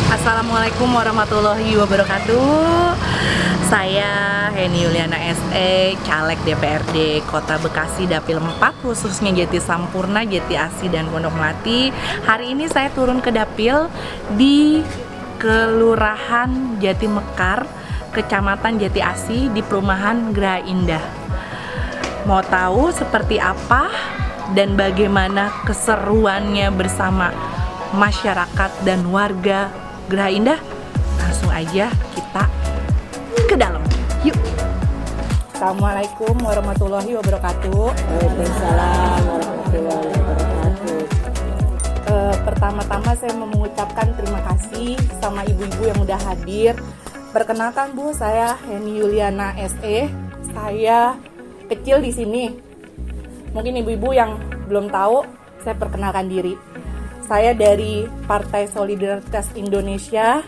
Assalamualaikum warahmatullahi wabarakatuh. Saya Heni Yuliana SE, caleg DPRD Kota Bekasi Dapil 4, khususnya Jati Sampurna, Jati Asih, dan Pondok Melati. Hari ini saya turun ke Dapil di Kelurahan Jati Mekar, Kecamatan Jati Asih, di perumahan Geraha Indah. Mau tahu seperti apa dan bagaimana keseruannya bersama masyarakat dan warga Geraha Indah? Langsung aja kita ke dalam. Yuk. Assalamualaikum warahmatullahi wabarakatuh. Waalaikumsalam warahmatullahi wabarakatuh. Pertama-tama saya mau mengucapkan terima kasih sama ibu-ibu yang udah hadir. Perkenalkan Bu, saya Heni Yuliana SE. Saya kecil di sini. Mungkin ibu-ibu yang belum tahu, saya perkenalkan diri. Saya dari Partai Solidaritas Indonesia,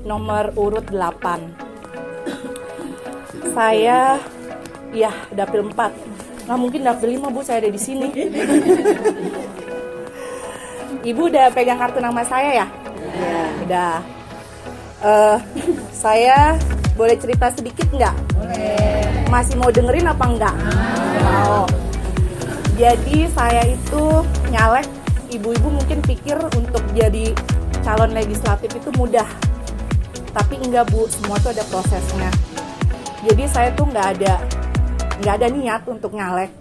nomor urut 8. Saya, Dapil 4. Nah, mungkin Dapil 5, Bu, saya ada di sini. Ibu udah pegang kartu nama saya ya? Ya. Udah. Saya boleh cerita sedikit nggak? Boleh. Masih mau dengerin apa enggak? Mau. Jadi saya itu nyalek. Ibu-ibu mungkin pikir untuk jadi calon legislatif itu mudah, tapi enggak Bu, semua tuh ada prosesnya. Jadi saya tuh nggak ada niat untuk nyalek,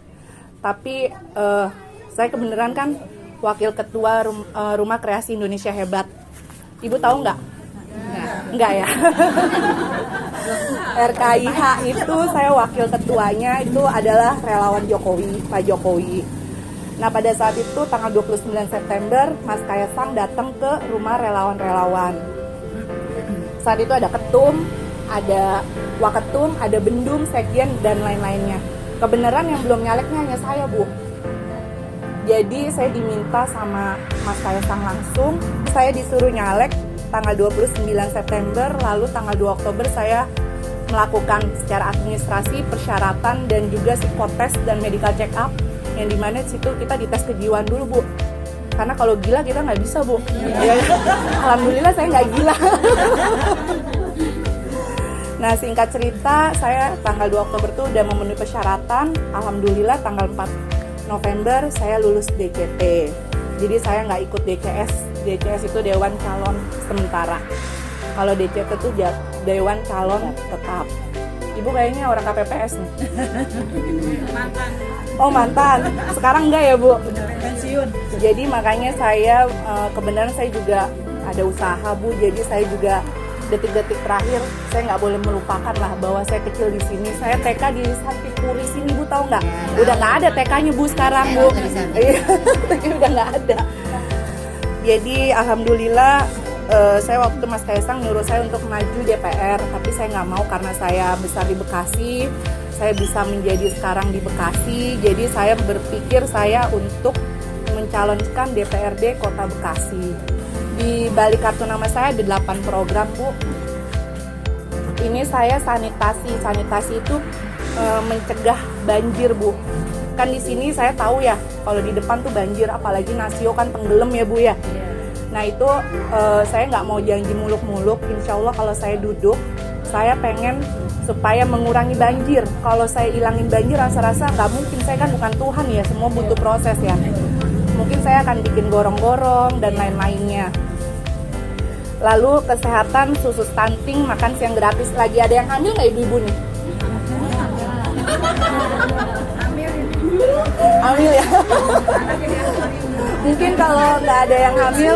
tapi saya kebenaran kan wakil ketua Rumah Kreasi Indonesia Hebat. Ibu tahu nggak? Enggak ya. RKIH itu saya wakil ketuanya, itu adalah relawan Jokowi, Pak Jokowi. Nah, pada saat itu tanggal 29 September Mas Kaisang datang ke rumah relawan-relawan. Saat itu ada ketum, ada waketum, ada bendum, sekjen, dan lain-lainnya. Kebenaran yang belum nyaleknya hanya saya, Bu. Jadi saya diminta sama Mas Kaisang langsung, saya disuruh nyalek tanggal 29 September, lalu tanggal 2 Oktober saya melakukan secara administrasi, persyaratan, dan juga psikotes dan medical check up, yang dimana situ kita dites kejiwaan dulu, Bu, karena kalau gila kita nggak bisa, Bu. Ya, alhamdulillah saya nggak gila. Nah, singkat cerita, saya tanggal 2 Oktober tuh udah memenuhi persyaratan. Alhamdulillah tanggal 4 November saya lulus DCT. Jadi saya nggak ikut DCS. DCS itu Dewan Calon Sementara. Kalau DCT itu Dewan Calon Tetap. Ibu kayaknya orang KPPS nih. Mantan. Oh, mantan. Sekarang enggak ya, Bu? Pensiun. Jadi makanya saya kebenaran saya juga ada usaha, Bu. Jadi saya juga detik-detik terakhir saya nggak boleh melupakan lah bahwa saya kecil di sini. Saya TK di Santipuri sini, Bu, tahu nggak? Udah nggak ada TK-nya, Bu, sekarang, Bu. Iya, TK udah nggak ada. Jadi alhamdulillah saya waktu Mas Kaisang nyuruh saya untuk maju DPR, tapi saya nggak mau karena saya besar di Bekasi, saya bisa menjadi sekarang di Bekasi. Jadi saya berpikir saya untuk mencalonkan DPRD Kota Bekasi. Di balik kartu nama saya ada 8 program, Bu. Ini saya sanitasi itu mencegah banjir, Bu. Kan di sini saya tahu ya, kalau di depan tuh banjir, apalagi Nasio kan tenggelam ya, Bu ya. Nah itu saya nggak mau janji muluk-muluk. Insya Allah kalau saya duduk, saya pengen supaya mengurangi banjir. Kalau saya ilangin banjir, rasa-rasa nggak mungkin. Saya kan bukan Tuhan ya, semua butuh proses ya. Mungkin saya akan bikin gorong-gorong dan lain-lainnya. Lalu kesehatan, susu stunting, makan siang gratis. Lagi ada yang hamil nggak ibu-ibu nih? Hamil ya. Mungkin kalau nggak ada yang hamil,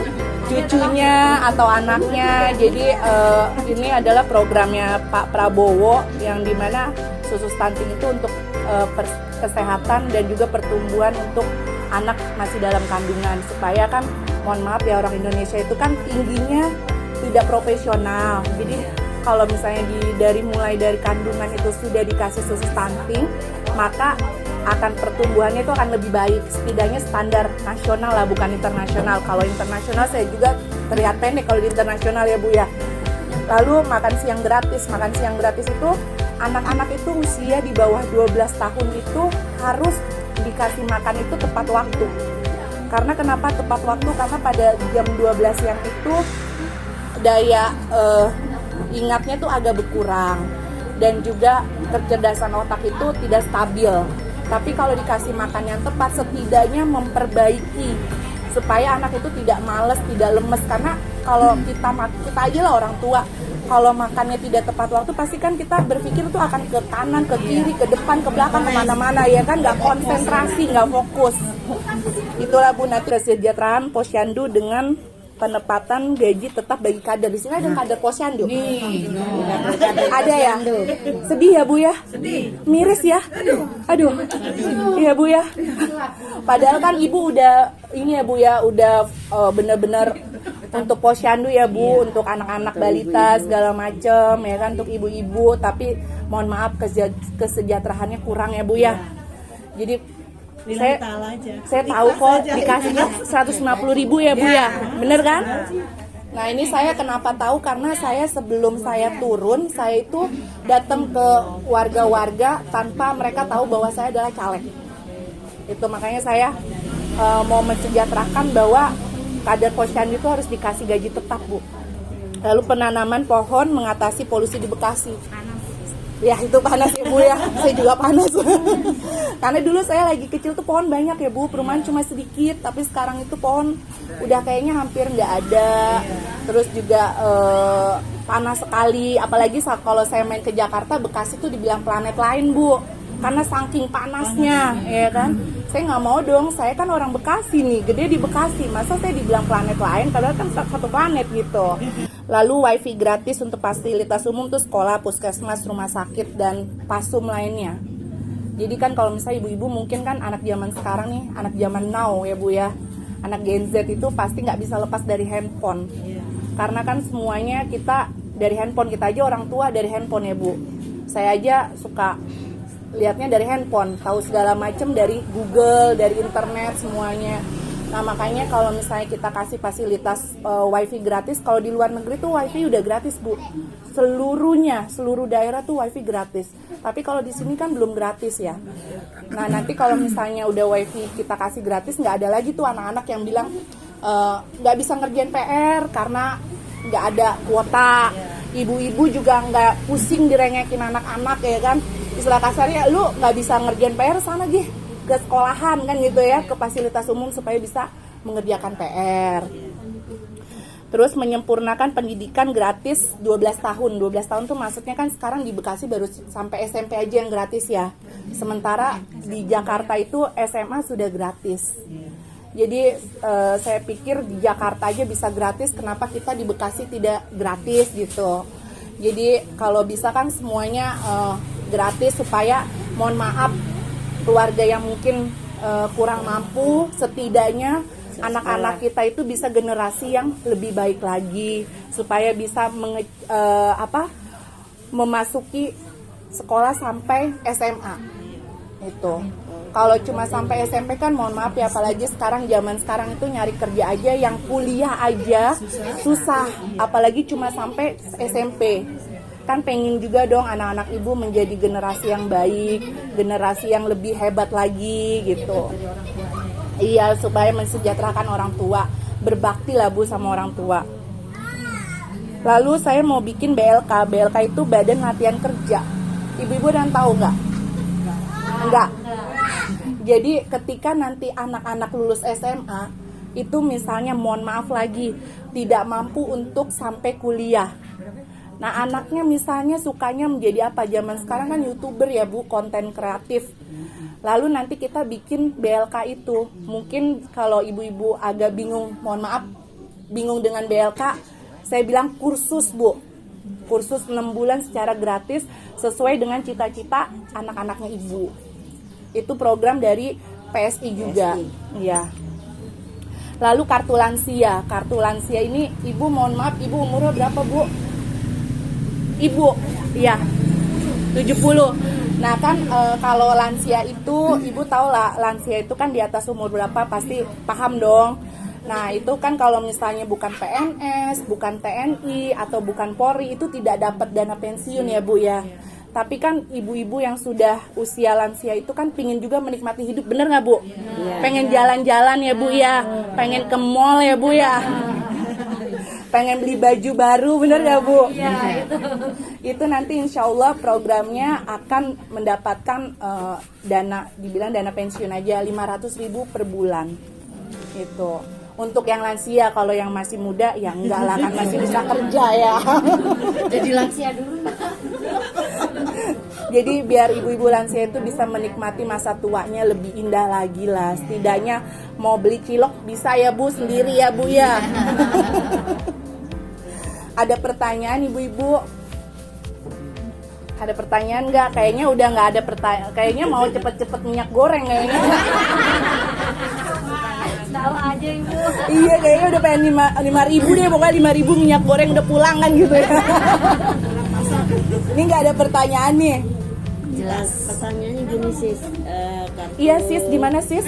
cucunya atau anaknya. Jadi ini adalah programnya Pak Prabowo, yang dimana susu stunting itu untuk kesehatan dan juga pertumbuhan untuk anak masih dalam kandungan, supaya kan, mohon maaf ya, orang Indonesia itu kan tingginya tidak profesional. Jadi kalau misalnya mulai dari kandungan itu sudah dikasih susu stunting, maka akan pertumbuhannya itu akan lebih baik, setidaknya standar nasional lah, bukan internasional. Kalau internasional saya juga terlihat pendek kalau di internasional ya, Bu ya. Lalu makan siang gratis itu anak-anak itu usia di bawah 12 tahun itu harus dikasih makan itu tepat waktu. Karena kenapa tepat waktu? Karena pada jam 12 siang itu daya ingatnya tuh agak berkurang, dan juga kecerdasan otak itu tidak stabil. Tapi kalau dikasih makan yang tepat, setidaknya memperbaiki supaya anak itu tidak malas, tidak lemes. Karena kalau kita aja lah orang tua, kalau makannya tidak tepat waktu, pasti kan kita berpikir tuh akan ke kanan, ke kiri, ke depan, ke belakang, kemana-mana, ya kan, nggak konsentrasi, nggak fokus. Itulah Bu, nanti kesejahteraan Posyandu dengan penempatan gaji tetap bagi kader. Di sini ada kader Posyandu. Ada ya? Sedih ya Bu ya? Sedih. Miris ya? Aduh. Iya Bu ya. Padahal kan Ibu udah ini ya Bu ya, udah bener-bener untuk Posyandu ya Bu, untuk anak-anak balita segala macem ya kan, untuk ibu-ibu. Tapi mohon maaf kesejahteraannya kurang ya Bu ya. Jadi saya tahu kok dikasihnya 150.000 ya Bu ya, bener kan? Nah ini saya kenapa tahu, karena saya sebelum saya turun, saya itu datang ke warga-warga tanpa mereka tahu bahwa saya adalah caleg. Itu makanya saya mau mensejahterakan bahwa kader Posyandu itu harus dikasih gaji tetap Bu. Lalu penanaman pohon mengatasi polusi di Bekasi. Ya itu panas ya Bu ya, saya juga panas. Karena dulu saya lagi kecil tuh pohon banyak ya Bu, perumahan cuma sedikit, tapi sekarang itu pohon udah kayaknya hampir nggak ada. Terus juga panas sekali, apalagi kalau saya main ke Jakarta, Bekasi tuh dibilang planet lain Bu, karena saking panasnya, ya kan. Saya nggak mau dong, saya kan orang Bekasi nih, gede di Bekasi, masa saya dibilang planet lain, padahal kan satu planet gitu. Lalu wifi gratis untuk fasilitas umum tuh sekolah, puskesmas, rumah sakit, dan pasum lainnya. Jadi kan kalau misalnya ibu-ibu mungkin kan anak zaman sekarang nih, anak zaman now ya Bu ya, anak Gen Z itu pasti nggak bisa lepas dari handphone. Karena kan semuanya kita dari handphone, kita aja orang tua dari handphone ya Bu. Saya aja suka lihatnya dari handphone, tahu segala macam dari Google, dari internet semuanya. Nah makanya kalau misalnya kita kasih fasilitas wifi gratis, kalau di luar negeri tuh wifi udah gratis Bu, seluruhnya, seluruh daerah tuh wifi gratis. Tapi kalau di sini kan belum gratis ya. Nah nanti kalau misalnya udah wifi kita kasih gratis, nggak ada lagi tuh anak-anak yang bilang nggak bisa ngerjain PR karena nggak ada kuota. Ibu-ibu juga nggak pusing direngekin anak-anak ya kan. Istilah kasarnya, lu nggak bisa ngerjain PR, sana gih ke sekolahan kan gitu ya, ke fasilitas umum supaya bisa mengerjakan PR. Terus menyempurnakan pendidikan gratis 12 tahun. 12 tahun tuh maksudnya kan sekarang di Bekasi baru sampai SMP aja yang gratis ya. Sementara di Jakarta itu SMA sudah gratis. Jadi saya pikir di Jakarta aja bisa gratis, kenapa kita di Bekasi tidak gratis gitu. Jadi kalau bisa kan semuanya gratis supaya, mohon maaf, keluarga yang mungkin kurang mampu, setidaknya anak-anak kita itu bisa generasi yang lebih baik lagi, supaya bisa memasuki sekolah sampai SMA. Itu kalau cuma sampai SMP kan mohon maaf ya, apalagi zaman sekarang itu nyari kerja aja, yang kuliah aja susah, apalagi cuma sampai SMP. Kan pengen juga dong anak-anak ibu menjadi generasi yang baik, generasi yang lebih hebat lagi gitu. Iya, supaya mensejahterakan orang tua, berbakti lah Bu sama orang tua. Lalu saya mau bikin BLK. BLK itu Badan Latihan Kerja. Ibu-ibu dan tahu nggak? Enggak. Jadi ketika nanti anak-anak lulus SMA, itu misalnya mohon maaf lagi, tidak mampu untuk sampai kuliah. Nah anaknya misalnya sukanya menjadi apa, zaman sekarang kan YouTuber ya Bu, konten kreatif. Lalu nanti kita bikin BLK itu. Mungkin kalau ibu-ibu agak bingung, mohon maaf, bingung dengan BLK, saya bilang kursus Bu. Kursus 6 bulan secara gratis sesuai dengan cita-cita anak-anaknya ibu. Itu program dari PSI juga. Ya. Lalu kartu lansia. Kartu lansia ini ibu, mohon maaf, ibu umurnya berapa Bu? Ibu, ya 70. Nah kan kalau lansia itu, ibu tahu lah, lansia itu kan di atas umur berapa pasti paham dong. Nah itu kan kalau misalnya bukan PNS, bukan TNI, atau bukan Polri, itu tidak dapat dana pensiun ya Bu ya. Tapi kan ibu-ibu yang sudah usia lansia itu kan pingin juga menikmati hidup, bener nggak Bu? Pengen jalan-jalan ya Bu ya, pengen ke mall ya Bu ya. pengen beli baju baru, bener nggak Bu? Iya, itu nanti insya Allah programnya akan mendapatkan dana, dibilang dana pensiun aja 500.000 per bulan. Itu untuk yang lansia. Kalau yang masih muda ya enggak lah, kan masih bisa kerja ya. Jadi lansia dulu. Jadi biar ibu-ibu lansia itu bisa menikmati masa tuanya lebih indah lagi lah. Setidaknya mau beli cilok bisa ya Bu, sendiri ya Bu ya. Ada pertanyaan ibu-ibu? Ada pertanyaan nggak? Kayaknya udah nggak ada pertanyaan. Kayaknya mau cepet-cepet minyak goreng kayaknya. Tahu aja Ibu. Iya, kayaknya udah pengen 5.000 deh, pokoknya 5.000 minyak goreng udah pulang kan gitu ya. Ini nggak ada pertanyaan nih. Jelas. Pertanyaannya gini sis, Iya sis, gimana sis?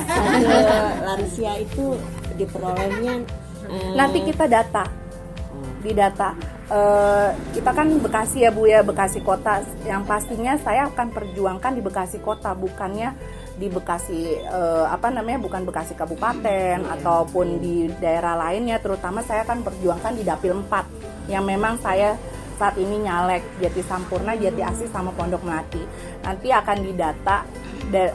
lansia itu diperolehnya Nanti kita data, di data. Kita kan Bekasi ya Bu ya, Bekasi kota. Yang pastinya saya akan perjuangkan di Bekasi kota, bukannya di Bekasi bukan Bekasi kabupaten ataupun di daerah lainnya. Terutama saya akan perjuangkan di Dapil 4 yang memang saya saat ini nyalek, Jati Sampurna, Jati Asih sama Pondok Melati. Nanti akan didata.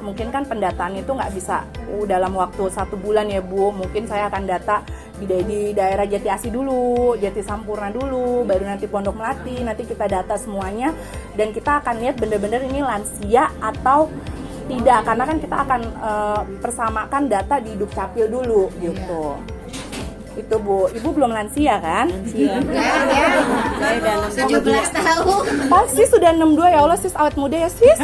Mungkin kan pendataan itu nggak bisa dalam waktu 1 bulan ya Bu. Mungkin saya akan data di daerah Jati Asih dulu, Jati Sampurna dulu, baru nanti Pondok Melati. Nanti kita data semuanya dan kita akan lihat bener-bener ini lansia atau tidak, karena kan kita akan persamakan data di Dukcapil dulu gitu. Itu Bu, Ibu belum lansia kan? lansia. Saya udah 17 tahun. Pasti sudah 62 ya Allah, sis awet muda ya sis.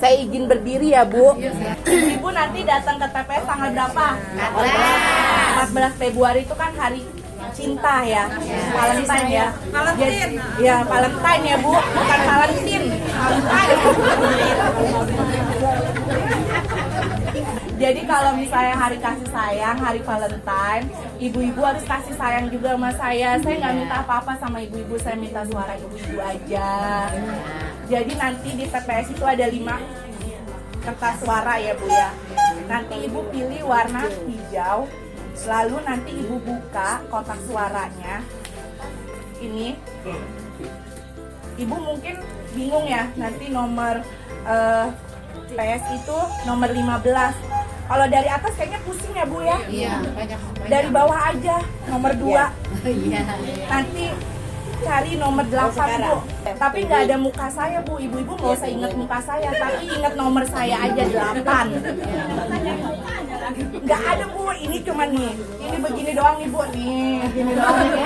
Saya izin berdiri ya Bu. Ibu nanti datang ke TPS tanggal berapa? 14 Februari itu kan hari cinta ya, Valentine ya. Valentine. Ya, Valentine ya Bu, bukan Valentine. Valentine. Jadi kalau misalnya hari kasih sayang, hari Valentine, ibu-ibu harus kasih sayang juga sama saya. Saya nggak minta apa-apa sama ibu-ibu, saya minta suara ibu-ibu aja. Jadi nanti di TPS itu ada 5 kertas suara ya Bu ya. Nanti ibu pilih warna hijau, lalu nanti ibu buka kotak suaranya. Ini, ibu mungkin bingung ya, nanti nomor PS itu nomor 15. Kalau dari atas kayaknya pusing ya Bu ya. Iya, banyak. Dari bawah aja nomor 2. Iya. Nanti cari nomor 8 Bu. Tapi nggak ada muka saya Bu. Ibu-ibu nggak usah ingat muka saya, tapi ingat nomor saya aja 8. Nggak ada Bu. Ini cuma nih. Ini begini doang nih Bu. Nih, begini doang nih.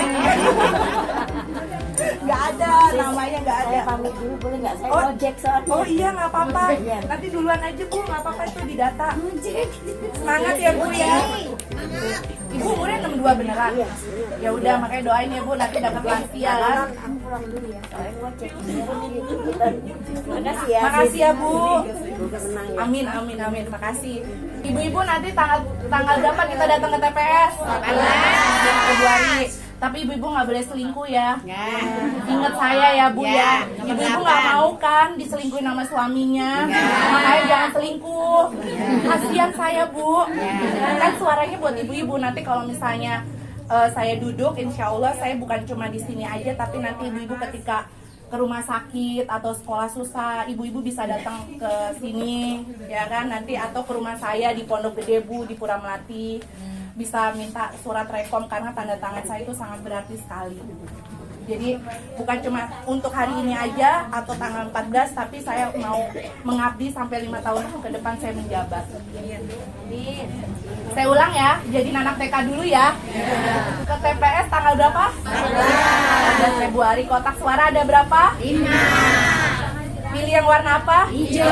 Nggak ada, namanya nggak ada. Saya pamit dulu boleh nggak? Saya Oh. ojek soalnya. Oh iya, nggak apa-apa. Nanti duluan aja Bu, nggak apa-apa, itu di data. Semangat ya Bu ya. Ibu umurnya 62 beneran? Ya udah, makanya doain ya Bu, nanti dapat lansia kan. Aku pulang dulu ya. Saya ngojek. Makasih ya. Makasih ya Bu. Semoga menang ya. Amin, amin, amin. Makasih. Ibu-ibu nanti tanggal berapa kita datang ke TPS? 14 Februari. Tapi ibu-ibu nggak boleh selingkuh ya. Ingat saya ya Bu ya. Ibu-ibu nggak mau kan diselingkuhin sama suaminya. Makanya jangan selingkuh. Kasihan saya Bu. Kan suaranya buat ibu-ibu. Nanti kalau misalnya saya duduk, insya Allah saya bukan cuma di sini aja, tapi nanti ibu-ibu ketika ke rumah sakit atau sekolah susah, ibu-ibu bisa datang ke sini ya kan, nanti atau ke rumah saya di Pondok Gede Bu, di Pura Melati, bisa minta surat rekom karena tanda tangan saya itu sangat berarti sekali. Jadi bukan cuma untuk hari ini aja atau tanggal 14, tapi saya mau mengabdi sampai 5 tahun ke depan saya menjabat. Jadi saya ulang ya, jadi anak TK dulu ya. Ke TPS tanggal berapa? 14 Februari. Kotak suara ada berapa? 5. Pilih yang warna apa? Hijau.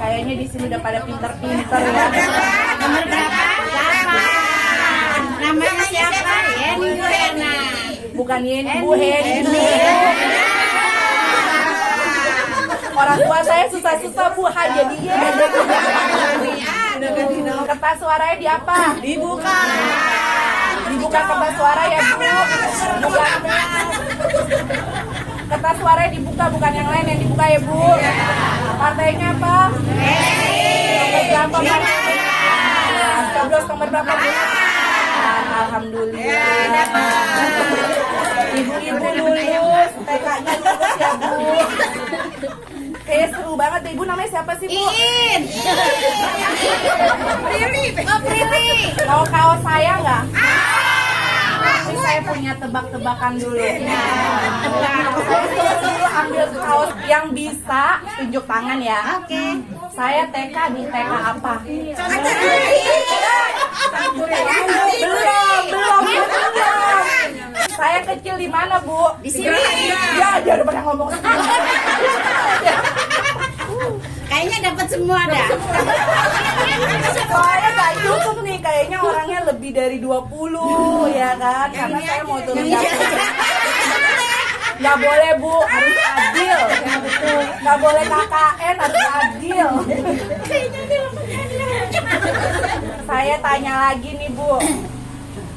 Kayaknya di sini udah pada pinter-pinter ya. Nomor berapa? 8. Namanya siapa? Yeni Buena. Bukan Yeni, Bu Heni. Orang tua saya susah-susah Bu, jadi kertas suaranya di apa? Dibuka. Dibuka kertas suara ya Bu. Bukan. Kertas suaranya dibuka, bukan yang lain yang dibuka ya Bu. Partainya apa? Nomor berapa partainya? Coblos nomor berapa Bu? Alhamdulillah. Ibu-ibu lulus, TK-nya lulus ya Bu. Kayaknya seru banget. Ibu namanya siapa sih Bu? Iin. Prilly. Mau kaos saya nggak? Ini saya punya tebak-tebakan dulu. Saya dulu ambil kaos yang bisa tunjuk tangan ya. Oke. Saya TK di TK apa? Belum. Saya kecil di mana Bu? Di sini. Ya, dia udah pernah ngomong. Kayaknya dapat semua dah. Soalnya gak cukup nih, kayaknya orangnya lebih dari 20 ya kan? Karena saya mau turun dapur. Gak boleh Bu, harus adil. Gak boleh KKN, harus adil. Saya tanya lagi nih Bu.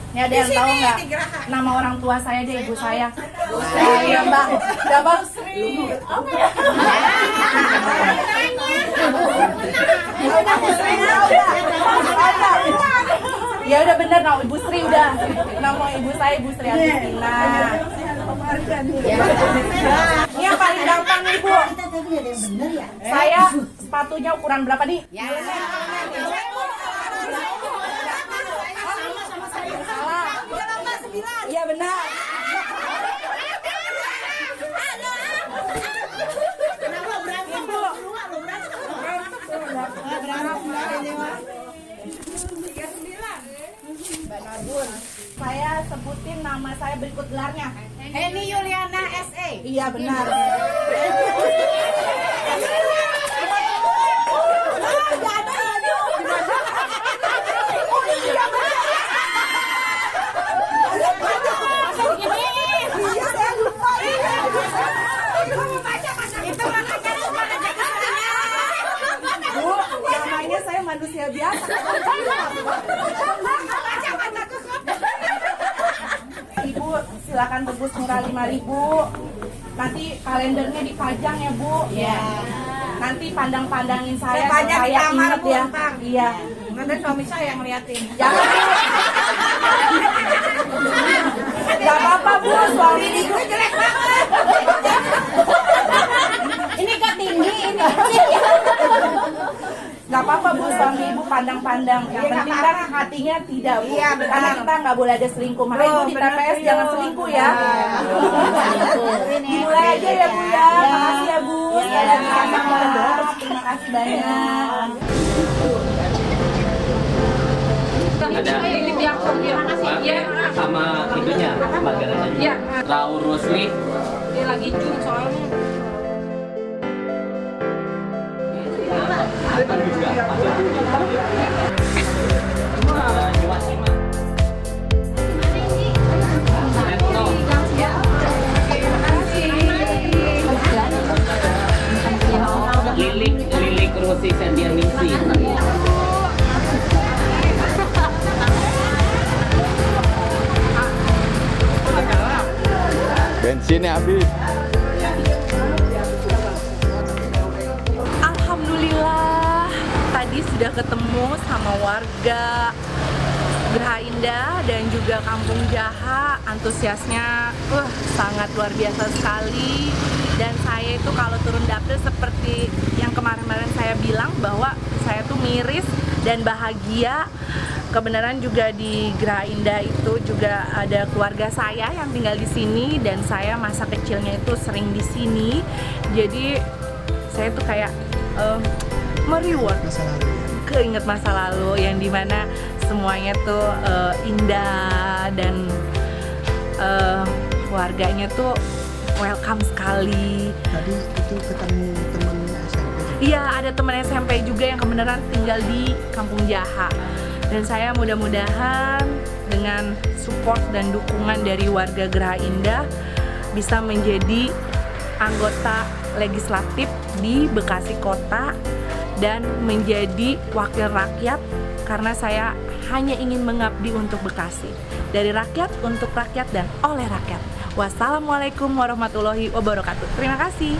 Ini ada yang tahu nggak nama orang tua saya deh, ibu saya? Iya Mbak, udah Bang Sri. Ya udah bener, nama Ibu Sri udah. Nama ibu saya Ibu Sri Agustina. Ini yang paling gampang nih Bu. Saya sepatunya ukuran berapa nih? Iya benar. Mbak Nadun, saya sebutin nama saya berikut gelarnya. Heni Yuliana SE. Iya benar. Bu, namanya saya manusia biasa. Ibu silakan tebus murah 5.000. Nanti kalendernya dipajang ya Bu. Iya. Nanti pandang-pandangin saya. Pajang di kamar inget Bu, ya. ntar. Iya. Nanti suami saya yang ngeliatin. Jangan. Gak apa-apa Bu, suami ibu jelek banget. Ini kok tinggi ini. Gak apa-apa Bu, suami ibu pandang-pandang. Yang penting kan hatinya tidak Bu. Iya, benar. Karena kita nggak boleh ada selingkuh. Makanya Ibu di benar, TPS iya. jangan selingkuh ya. Dimulai aja ya Bu ya. Makasih ya Bu. Sekalian maaf. Terima kasih banyak. Ada Mbak sama itunya magaranya. Raul Rosli. Dia lagi jum soalnya. Lilik Rosi Sandianingsi. Bensinnya habis. Alhamdulillah, tadi sudah ketemu sama warga Geraha Indah dan juga Kampung Jaha. Antusiasnya sangat luar biasa sekali. Dan saya itu kalau turun dapil seperti yang kemarin-kemarin saya bilang bahwa saya tuh miris dan bahagia. Kebenaran juga di Geraha Indah itu juga ada keluarga saya yang tinggal di sini dan saya masa kecilnya itu sering di sini. Jadi saya tuh kayak mereward keinget masa lalu yang dimana semuanya tuh indah dan keluarganya tuh welcome sekali. Tadi itu ketemu temen SMP. Iya, ada teman SMP juga yang kebenaran tinggal di Kampung Jaha. Dan saya mudah-mudahan dengan support dan dukungan dari warga Geraha Indah bisa menjadi anggota legislatif di Bekasi Kota dan menjadi wakil rakyat karena saya hanya ingin mengabdi untuk Bekasi. Dari rakyat, untuk rakyat, dan oleh rakyat. Wassalamualaikum warahmatullahi wabarakatuh. Terima kasih.